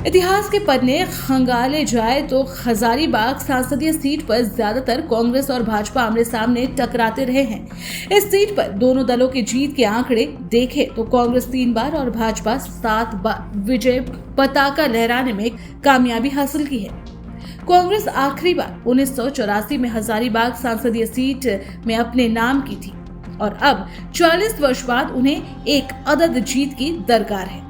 इतिहास के पन्ने खंगाले जाए तो हजारीबाग संसदीय सीट पर ज्यादातर कांग्रेस और भाजपा आमने सामने टकराते रहे हैं। इस सीट पर दोनों दलों की जीत के आंकड़े देखें तो कांग्रेस 3 बार और भाजपा 7 बार विजय पताका लहराने में कामयाबी हासिल की है। कांग्रेस आखिरी बार 1984 में हजारीबाग संसदीय सीट में अपने नाम की थी और अब 40 वर्ष बाद उन्हें एक अदद जीत की दरकार है।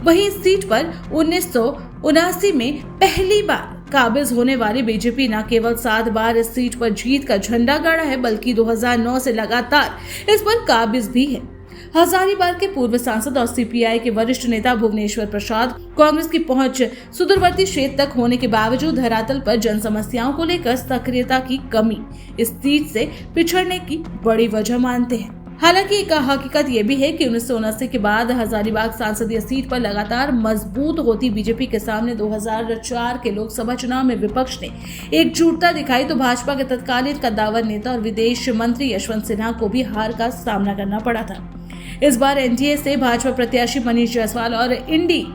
वहीं इस सीट पर 1979 में पहली बार काबिज होने वाली बीजेपी न केवल 7 बार इस सीट पर जीत का झंडा गाड़ा है बल्कि 2009 से लगातार इस पर काबिज भी है। हजारीबाग के पूर्व सांसद और सीपीआई के वरिष्ठ नेता भुवनेश्वर प्रसाद कांग्रेस की पहुंच सुदूरवर्ती क्षेत्र तक होने के बावजूद धरातल पर जन समस्याओं को लेकर सक्रियता की कमी इस सीट से पिछड़ने की बड़ी वजह मानते हैं। हालांकि एक हकीकत यह भी है कि 1979 के बाद हजारीबाग संसदीय सीट पर लगातार मजबूत होती बीजेपी के सामने 2004 के लोकसभा चुनाव में विपक्ष ने एकजुटता दिखाई तो भाजपा के तत्कालीन कद्दावर नेता और विदेश मंत्री यशवंत सिन्हा को भी हार का सामना करना पड़ा था। इस बार एनडीए से भाजपा प्रत्याशी मनीष जायसवाल और इंडी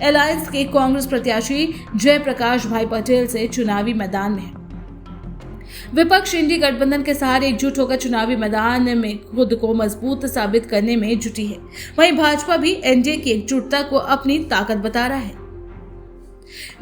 अलायंस के कांग्रेस प्रत्याशी जयप्रकाश भाई पटेल से चुनावी मैदान में है। विपक्ष इंडी गठबंधन के सहारे एकजुट होकर चुनावी मैदान में खुद को मजबूत साबित करने में जुटी है। वहीं भाजपा भी एनडीए की एकजुटता को अपनी ताकत बता रहा है।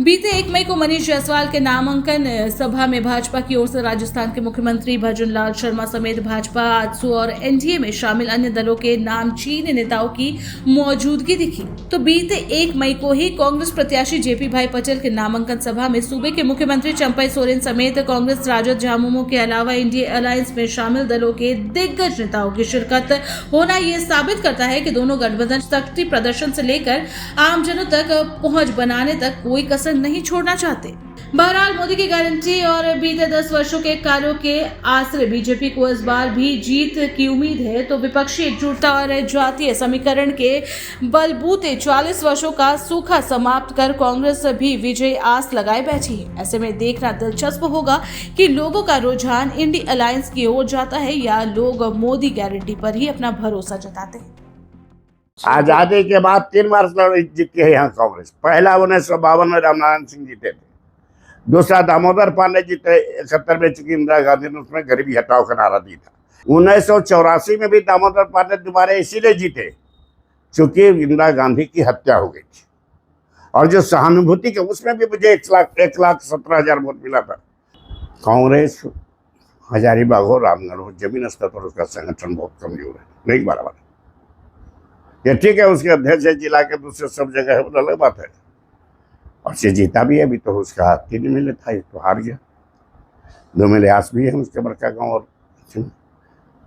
बीते 1 मई को मनीष जायसवाल के नामांकन सभा में भाजपा की ओर से राजस्थान के मुख्यमंत्री भजन लाल शर्मा समेत भाजपा आजसू और एनडीए में शामिल अन्य दलों के नामचीन नेताओं की मौजूदगी दिखी। तो बीते 1 मई को ही कांग्रेस प्रत्याशी जेपी भाई पटेल के नामांकन सभा में सूबे के मुख्यमंत्री चंपई सोरेन समेत कांग्रेस राजद झामुमो के अलावा इंडिया अलायंस में शामिल दलों के दिग्गज नेताओं की शिरकत होना ये साबित करता है कि दोनों गठबंधन शक्ति प्रदर्शन से लेकर आमजनों तक पहुंच बनाने तक कोई कसर नहीं छोड़ना चाहते। बहरहाल मोदी की गारंटी और बीते 10 वर्षों के कार्यों के आसरे बीजेपी को इस बार भी जीत की उम्मीद है तो विपक्षी एकजुटता और जातीय समीकरण के बलबूते 40 वर्षों का सूखा समाप्त कर कांग्रेस भी विजय आस लगाए बैठी है। ऐसे में देखना दिलचस्प होगा कि लोगों का रुझान इंडी अलायंस की ओर जाता है या लोग मोदी गारंटी पर ही अपना भरोसा जताते हैं। आजादी के बाद 3 बार जीती है यहाँ कांग्रेस। पहला 1952 में रामनारायण सिंह जीते थे, दूसरा दामोदर पांडे जीते 71 में, चूंकि इंदिरा गांधी ने उसमें गरीबी हटाओ का नारा दिया था। 1984 में भी दामोदर पांडे दोबारा इसीलिए जीते चूंकि इंदिरा गांधी की हत्या हो गई थी और जो सहानुभूति के उसमें भी मुझे 1,17,000 वोट मिला था। कांग्रेस हजारीबाग हो रामनगर हो जमीन स्तर पर उसका संगठन बहुत कमजोर है, नहीं बराबर। ये ठीक है उसके अध्यक्ष है जिला के, दूसरे सब जगह है, वो अलग बात है। और से जीता भी है, अभी तो उसका 3 मिले था, तो हार गया। 2 मिले आस भी है उसके बड़का गाँव और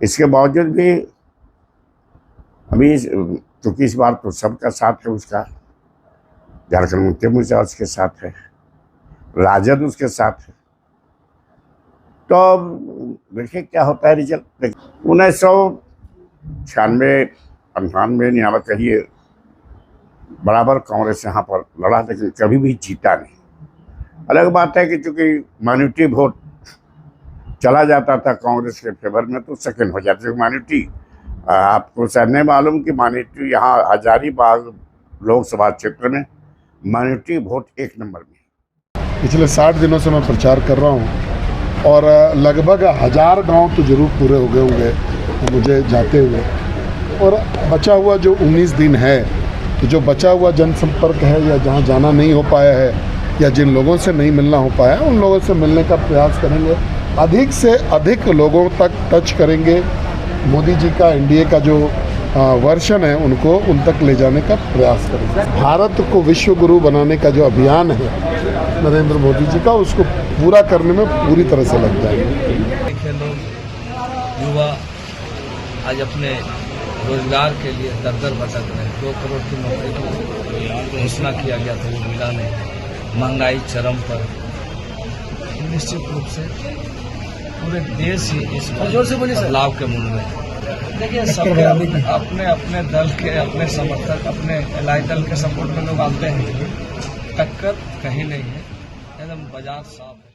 इसके बावजूद भी अभी क्योंकि इस बार तो सबका साथ है उसका। झारखंड मुक्ति मोर्चा उसके साथ है, राजद उसके साथ है। तो देखिए क्या होता है रिजल्ट। 1996-98 नियामत कहिए बराबर कांग्रेस यहाँ पर लड़ा, लेकिन कभी भी जीता नहीं। अलग बात है कि चूंकि माइनॉरिटी वोट चला जाता था कांग्रेस के फेवर में तो सेकंड हो जाती है माइनॉरिटी। आपको शायद नहीं मालूम कि माइनॉरिटी यहाँ हजारीबाग लोकसभा क्षेत्र में माइनॉरिटी वोट 1 नंबर में। पिछले 60 दिनों से मैं प्रचार कर रहा हूँ और लगभग 1000 गांव तो जरूर पूरे हो गए होंगे मुझे जाते हुए, और बचा हुआ जो 19 दिन है तो जो बचा हुआ जनसंपर्क है या जहाँ जाना नहीं हो पाया है या जिन लोगों से नहीं मिलना हो पाया उन लोगों से मिलने का प्रयास करेंगे। अधिक से अधिक लोगों तक टच करेंगे। मोदी जी का एनडीए का जो वर्षन है उनको उन तक ले जाने का प्रयास करेंगे। भारत को विश्व गुरु बनाने का जो अभियान है नरेंद्र मोदी जी का, उसको पूरा करने में पूरी तरह से लग जाएंगे। लोग युवा आज अपने रोजगार के लिए दर भटक रहे हैं। 2 करोड़ की नौकरी की घोषणा किया गया था, वो मिला नहीं। महंगाई चरम पर, निश्चित रूप से पूरे देश ही इस बदलाव के मूल में। देखिए सबके अपने अपने दल के अपने समर्थक अपने एलाई दल के सपोर्ट में लोग आते हैं, टक्कर कहीं नहीं है, एकदम बाजार साफ है।